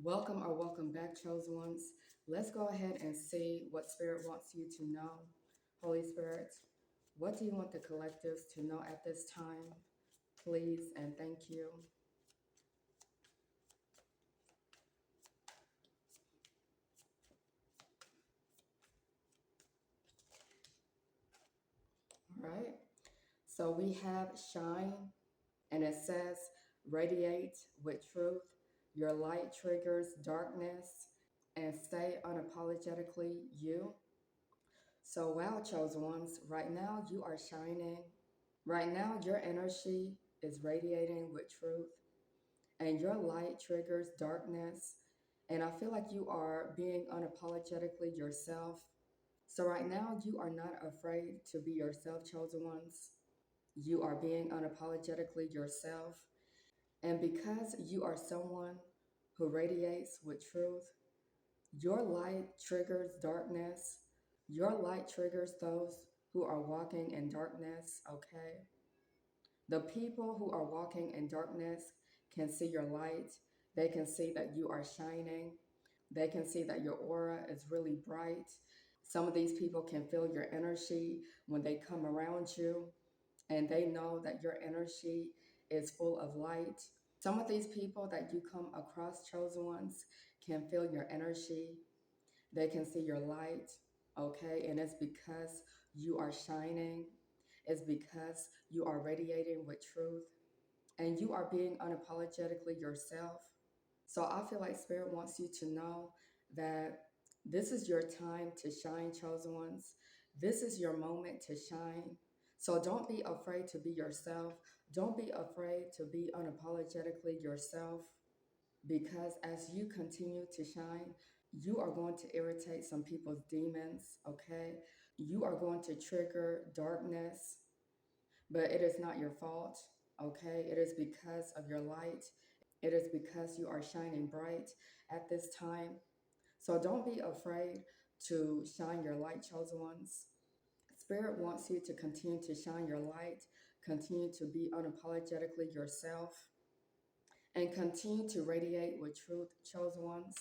Welcome or welcome back, chosen ones. Let's go ahead and see what Spirit wants you to know. Holy Spirit, what do you want the collectives to know at this time? Please and thank you. All right. So we have shine, and it says radiate with truth. Your light triggers darkness, and stay unapologetically you. So, wow, chosen ones, right now you are shining. Right now, your energy is radiating with truth, and your light triggers darkness. And I feel like you are being unapologetically yourself. So, right now, you are not afraid to be yourself, chosen ones. You are being unapologetically yourself. And because you are someone who radiates with truth, your light triggers darkness. Your light triggers those who are walking in darkness, okay? The people who are walking in darkness can see your light. They can see that you are shining. They can see that your aura is really bright. Some of these people can feel your energy when they come around you, and they know that your energy is full of light. Some of these people that you come across, chosen ones, can feel your energy. They can see your light, okay? And it's because you are shining. It's because you are radiating with truth and you are being unapologetically yourself. So I feel like Spirit wants you to know that this is your time to shine, chosen ones. This is your moment to shine. So don't be afraid to be yourself. Don't be afraid to be unapologetically yourself, because as you continue to shine, you are going to irritate some people's demons, okay? You are going to trigger darkness, but it is not your fault, okay? It is because of your light. It is because you are shining bright at this time. So don't be afraid to shine your light, chosen ones. Spirit wants you to continue to shine your light, continue to be unapologetically yourself, and continue to radiate with truth, chosen ones.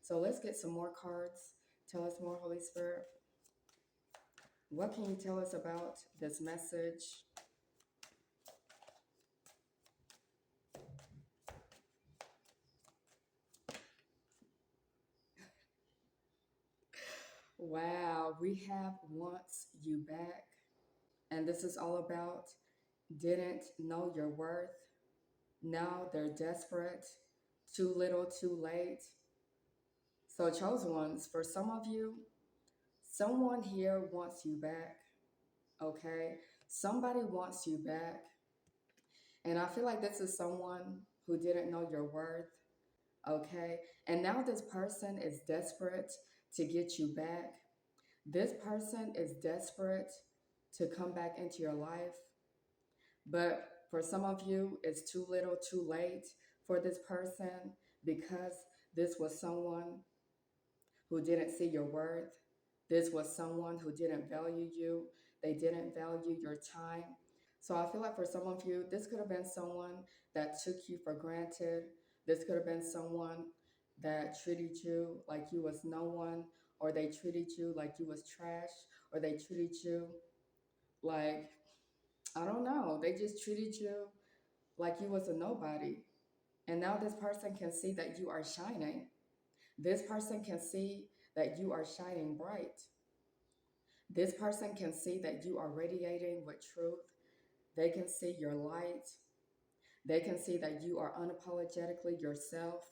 So let's get some more cards. Tell us more, Holy Spirit. What can you tell us about this message? Wow, we have wants you back. And this is all about didn't know your worth. Now they're desperate. Too little, too late. So, chosen ones, for some of you, someone here wants you back. Okay? Somebody wants you back. And I feel like this is someone who didn't know your worth. Okay? And now this person is desperate to get you back. This person is desperate to come back into your life. But for some of you, it's too little, too late for this person, because this was someone who didn't see your worth. This was someone who didn't value you. They didn't value your time. So I feel like for some of you, this could have been someone that took you for granted. This could have been someone that treated you like you was no one, or they treated you like you was trash, or they treated you like, I don't know, they just treated you like you was a nobody. And now this person can see that you are shining. This person can see that you are shining bright. This person can see that you are radiating with truth. They can see your light. They can see that you are unapologetically yourself.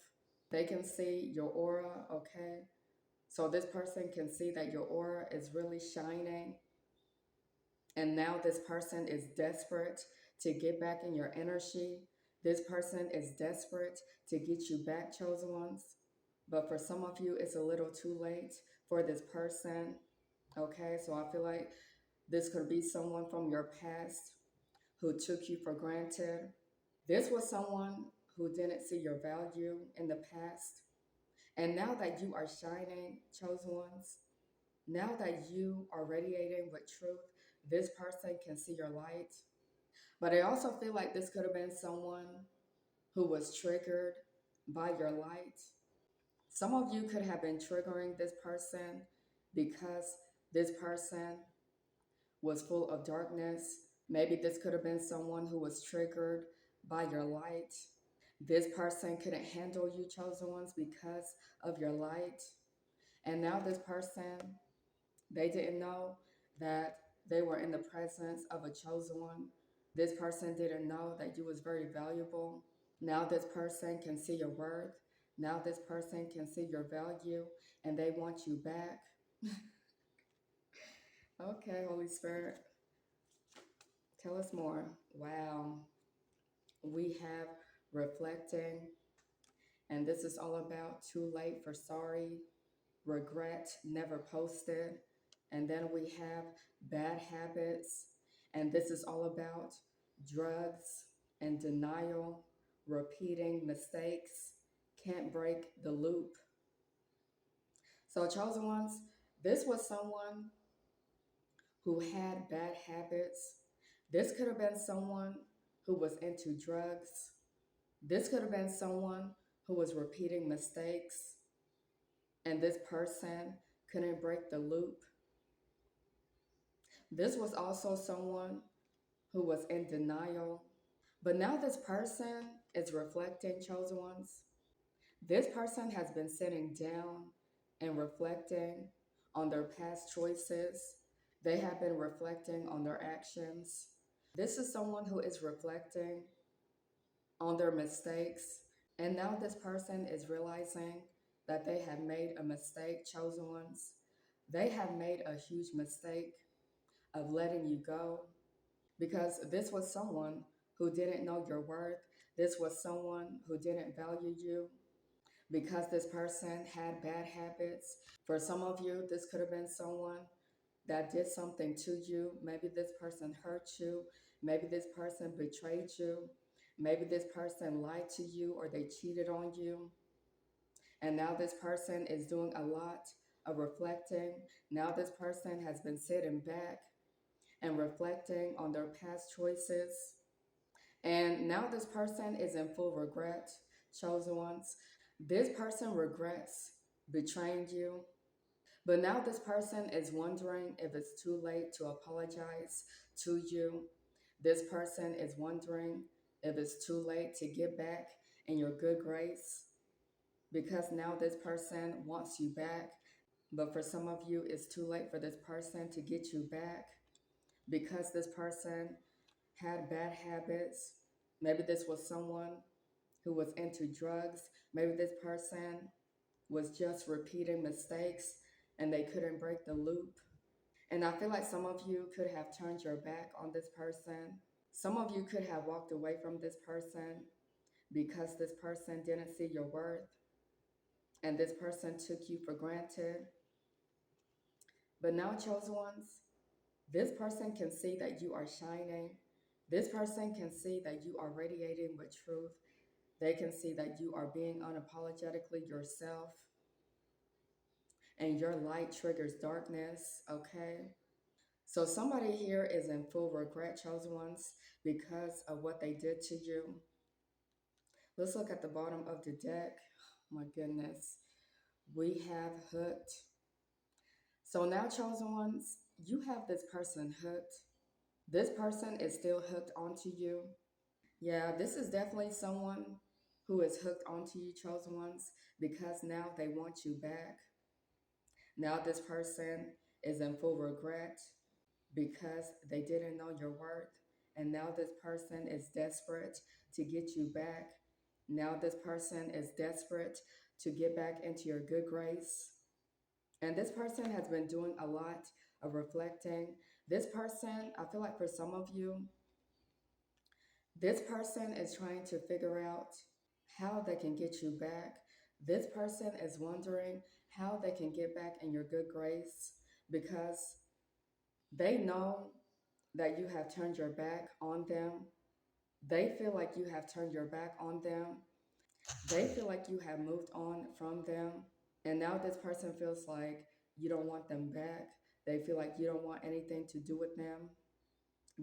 They can see your aura, okay? So this person can see that your aura is really shining. And now this person is desperate to get back in your energy. This person is desperate to get you back, chosen ones. But for some of you, it's a little too late for this person. Okay, so I feel like this could be someone from your past who took you for granted. This was someone who didn't see your value in the past. And now that you are shining, chosen ones, now that you are radiating with truth, this person can see your light. But I also feel like this could have been someone who was triggered by your light. Some of you could have been triggering this person because this person was full of darkness. Maybe this could have been someone who was triggered by your light. This person couldn't handle you, chosen ones, because of your light. And now this person, they didn't know that they were in the presence of a chosen one. This person didn't know that you was very valuable. Now this person can see your worth. Now this person can see your value and they want you back. Okay, Holy Spirit, tell us more. Wow. We have reflecting, and this is all about too late for sorry, regret, never posted. And then we have bad habits, and this is all about drugs and denial, repeating mistakes, can't break the loop. So, chosen ones, this was someone who had bad habits. This could have been someone who was into drugs. This could have been someone who was repeating mistakes, and this person couldn't break the loop. This was also someone who was in denial. But now this person is reflecting, chosen ones. This person has been sitting down and reflecting on their past choices. They have been reflecting on their actions. This is someone who is reflecting on their mistakes. And now this person is realizing that they have made a mistake, chosen ones. They have made a huge mistake of letting you go, because this was someone who didn't know your worth. This was someone who didn't value you, because this person had bad habits. For some of you, this could have been someone that did something to you. Maybe this person hurt you. Maybe this person betrayed you. Maybe this person lied to you or they cheated on you. And now this person is doing a lot of reflecting. Now this person has been sitting back and reflecting on their past choices. And now this person is in full regret, chosen ones. This person regrets betraying you. But now this person is wondering if it's too late to apologize to you. This person is wondering if it's too late to get back in your good grace, because now this person wants you back. But for some of you, it's too late for this person to get you back, because this person had bad habits. Maybe this was someone who was into drugs. Maybe this person was just repeating mistakes and they couldn't break the loop. And I feel like some of you could have turned your back on this person. Some of you could have walked away from this person because this person didn't see your worth and this person took you for granted. But now, chosen ones, this person can see that you are shining. This person can see that you are radiating with truth. They can see that you are being unapologetically yourself. And your light triggers darkness, okay? So somebody here is in full regret, chosen ones, because of what they did to you. Let's look at the bottom of the deck. Oh my goodness. We have hooked. So now, chosen ones, you have this person hooked. This person is still hooked onto you. Yeah, this is definitely someone who is hooked onto you, chosen ones, because now they want you back. Now this person is in full regret because they didn't know your worth. And now this person is desperate to get you back. Now this person is desperate to get back into your good grace. And this person has been doing a lot of reflecting. This person, I feel like for some of you, this person is trying to figure out how they can get you back. This person is wondering how they can get back in your good grace, because they know that you have turned your back on them. They feel like you have turned your back on them. They feel like you have moved on from them. And now this person feels like you don't want them back. They feel like you don't want anything to do with them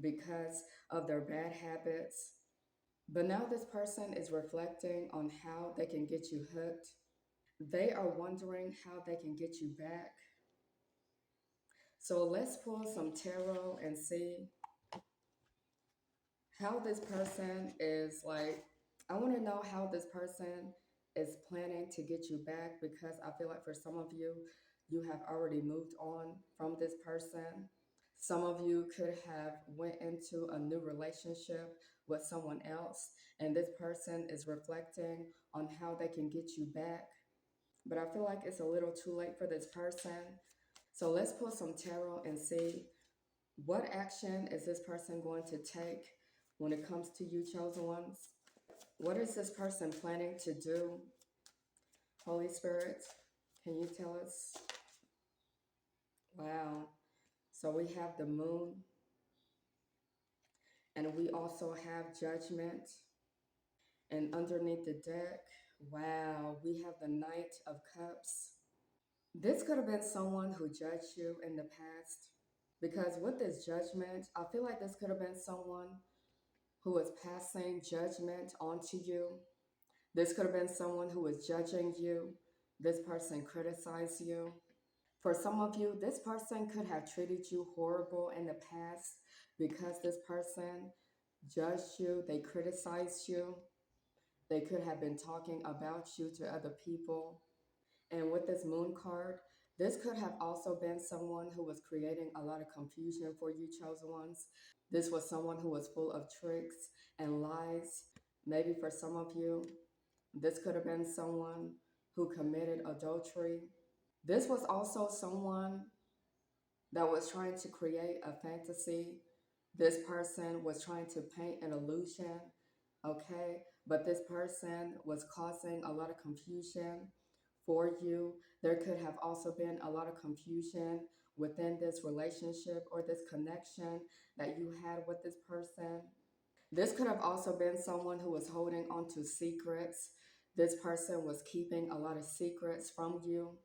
because of their bad habits. But now this person is reflecting on how they can get you hooked. They are wondering how they can get you back. So let's pull some tarot and see how this person is like. I want to know how this person is planning to get you back, because I feel like for some of you, you have already moved on from this person. Some of you could have went into a new relationship with someone else, and this person is reflecting on how they can get you back. But I feel like it's a little too late for this person. So let's pull some tarot and see what action is this person going to take when it comes to you, chosen ones. What is this person planning to do? Holy Spirit, can you tell us? Wow. So we have the moon, and we also have judgment. And underneath the deck, wow, we have the Knight of Cups. This could have been someone who judged you in the past. Because with this judgment, I feel like this could have been someone who was passing judgment onto you. This could have been someone who was judging you. This person criticized you. For some of you, this person could have treated you horrible in the past because this person judged you, they criticized you. They could have been talking about you to other people. And with this moon card, this could have also been someone who was creating a lot of confusion for you, chosen ones. This was someone who was full of tricks and lies. Maybe for some of you, this could have been someone who committed adultery. This was also someone that was trying to create a fantasy. This person was trying to paint an illusion, okay? But this person was causing a lot of confusion for you. There could have also been a lot of confusion within this relationship or this connection that you had with this person. This could have also been someone who was holding on to secrets. This person was keeping a lot of secrets from you.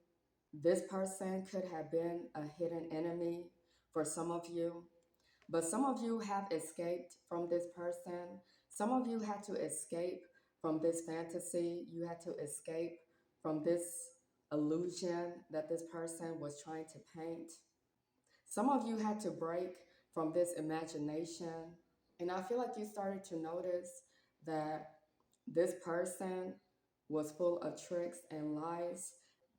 This person could have been a hidden enemy for some of you, but some of you have escaped from this person. Some of you had to escape from this fantasy. You had to escape from this illusion that this person was trying to paint. Some of you had to break from this imagination. And I feel like you started to notice that this person was full of tricks and lies.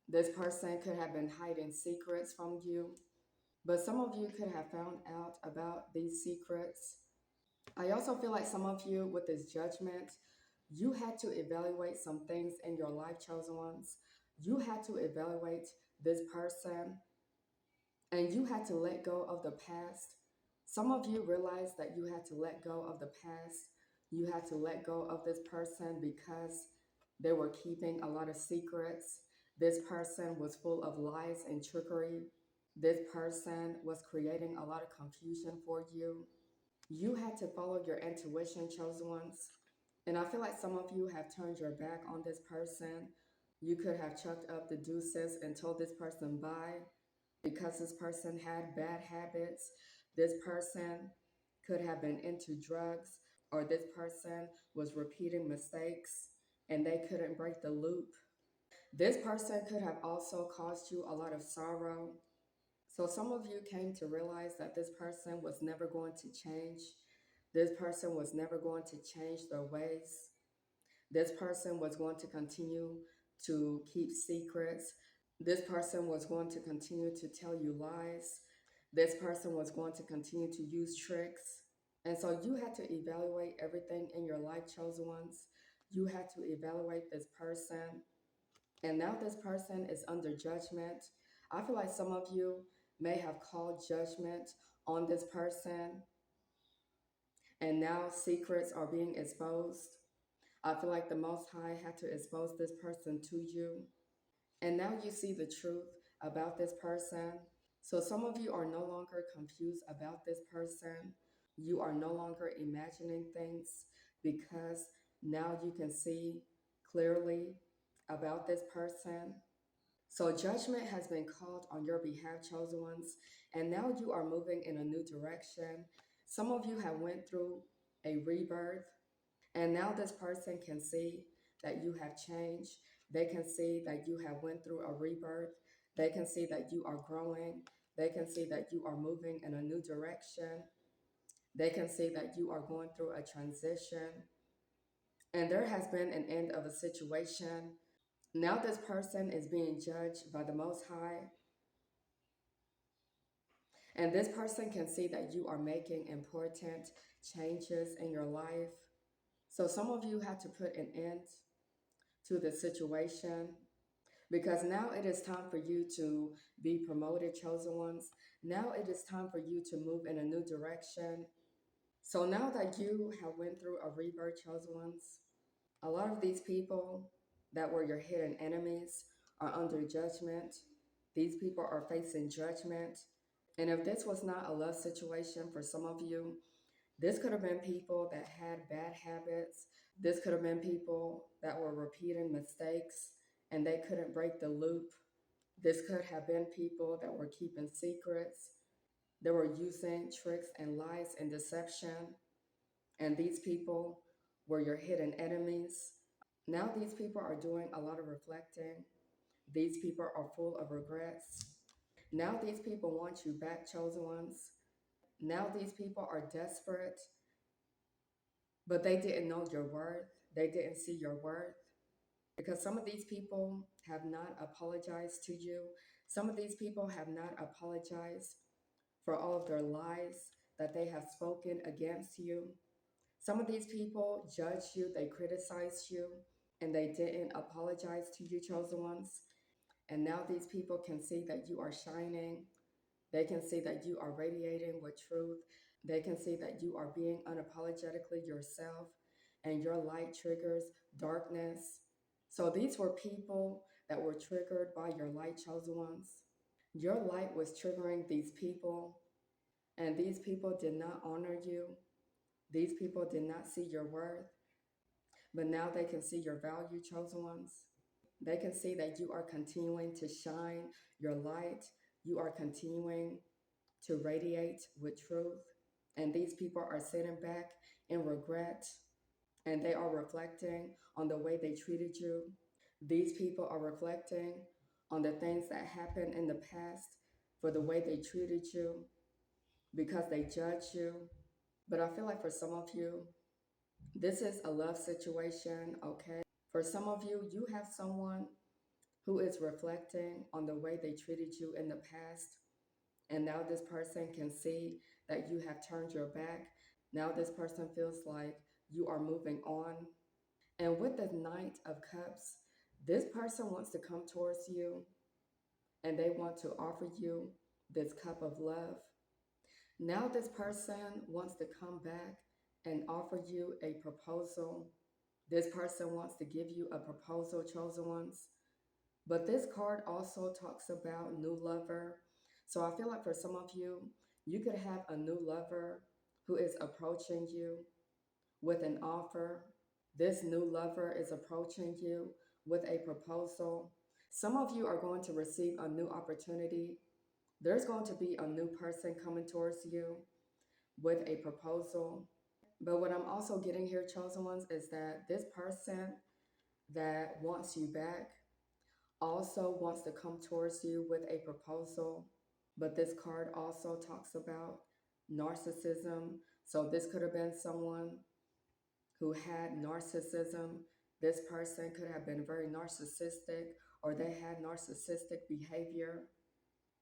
This person could have been hiding secrets from you, but some of you could have found out about these secrets. I also feel like some of you, with this judgment, you had to evaluate some things in your life, chosen ones. You had to evaluate this person, and you had to let go of the past. Some of you realized that you had to let go of the past. You had to let go of this person because they were keeping a lot of secrets. This person was full of lies and trickery. This person was creating a lot of confusion for you. You had to follow your intuition, chosen ones. And I feel like some of you have turned your back on this person. You could have chucked up the deuces and told this person bye because this person had bad habits. This person could have been into drugs, or this person was repeating mistakes and they couldn't break the loop. This person could have also caused you a lot of sorrow. So some of you came to realize that this person was never going to change. This person was never going to change their ways. This person was going to continue to keep secrets. This person was going to continue to tell you lies. This person was going to continue to use tricks. And so you had to evaluate everything in your life, chosen ones. You had to evaluate this person. And now this person is under judgment. I feel like some of you may have called judgment on this person, and now secrets are being exposed. I feel like the Most High had to expose this person to you. And now you see the truth about this person. So some of you are no longer confused about this person. You are no longer imagining things because now you can see clearly about this person. So judgment has been called on your behalf, chosen ones, and now you are moving in a new direction. Some of you have went through a rebirth, and now this person can see that you have changed. They can see that you have went through a rebirth. They can see that you are growing. They can see that you are moving in a new direction. They can see that you are going through a transition. And there has been an end of a situation. Now this person is being judged by the Most High. And this person can see that you are making important changes in your life. So some of you had to put an end to the situation, because now it is time for you to be promoted, chosen ones. Now it is time for you to move in a new direction. So now that you have went through a rebirth, chosen ones, a lot of these people that were your hidden enemies are under judgment. These people are facing judgment. And if this was not a love situation for some of you, this could have been people that had bad habits. This could have been people that were repeating mistakes and they couldn't break the loop. This could have been people that were keeping secrets. They were using tricks and lies and deception. And these people were your hidden enemies. Now these people are doing a lot of reflecting. These people are full of regrets. Now these people want you back, chosen ones. Now these people are desperate, but they didn't know your worth. They didn't see your worth. Because some of these people have not apologized to you. Some of these people have not apologized for all of their lies that they have spoken against you. Some of these people judged you, they criticized you, and they didn't apologize to you, chosen ones. And now these people can see that you are shining. They can see that you are radiating with truth. They can see that you are being unapologetically yourself, and your light triggers darkness. So these were people that were triggered by your light, chosen ones. Your light was triggering these people, and these people did not honor you. These people did not see your worth, but now they can see your value, chosen ones. They can see that you are continuing to shine your light. You are continuing to radiate with truth. And these people are sitting back in regret, and they are reflecting on the way they treated you. These people are reflecting on the things that happened in the past for the way they treated you, because they judged you. But I feel like for some of you, this is a love situation, okay? For some of you, you have someone who is reflecting on the way they treated you in the past. And now this person can see that you have turned your back. Now this person feels like you are moving on. And with the Knight of Cups, this person wants to come towards you and they want to offer you this cup of love. Now this person wants to come back and offer you a proposal. This person wants to give you a proposal, chosen ones. But this card also talks about new lover. So I feel like for some of you, you could have a new lover who is approaching you with an offer. This new lover is approaching you with a proposal. Some of you are going to receive a new opportunity. There's going to be a new person coming towards you with a proposal. But what I'm also getting here, chosen ones, is that this person that wants you back also wants to come towards you with a proposal. But this card also talks about narcissism. So this could have been someone who had narcissism. This person could have been very narcissistic, or they had narcissistic behavior.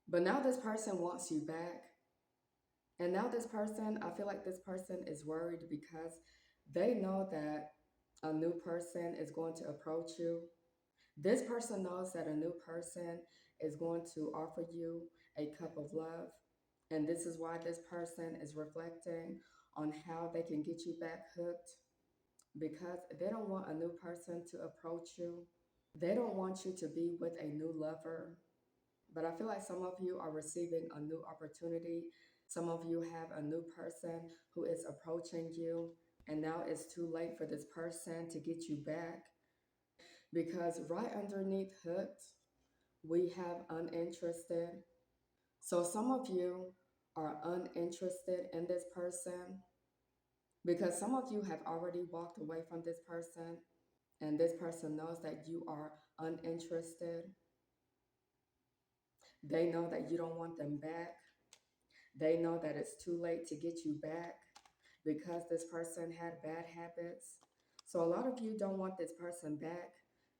But now this person wants you back. And now this person, I feel like this person is worried because they know that a new person is going to approach you. This person knows that a new person is going to offer you a cup of love. And this is why this person is reflecting on how they can get you back hooked, because they don't want a new person to approach you. They don't want you to be with a new lover. But I feel like some of you are receiving a new opportunity. Some of you have a new person who is approaching you, and now it's too late for this person to get you back. Because right underneath hooked, we have uninterested. So some of you are uninterested in this person because some of you have already walked away from this person, and this person knows that you are uninterested. They know that you don't want them back. They know that it's too late to get you back because this person had bad habits. So a lot of you don't want this person back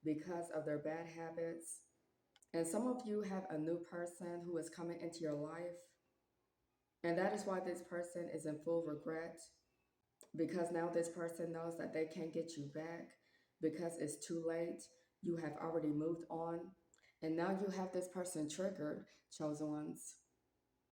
because of their bad habits. And some of you have a new person who is coming into your life. And that is why this person is in full regret, because now this person knows that they can't get you back because it's too late. You have already moved on. And now you have this person triggered, chosen ones.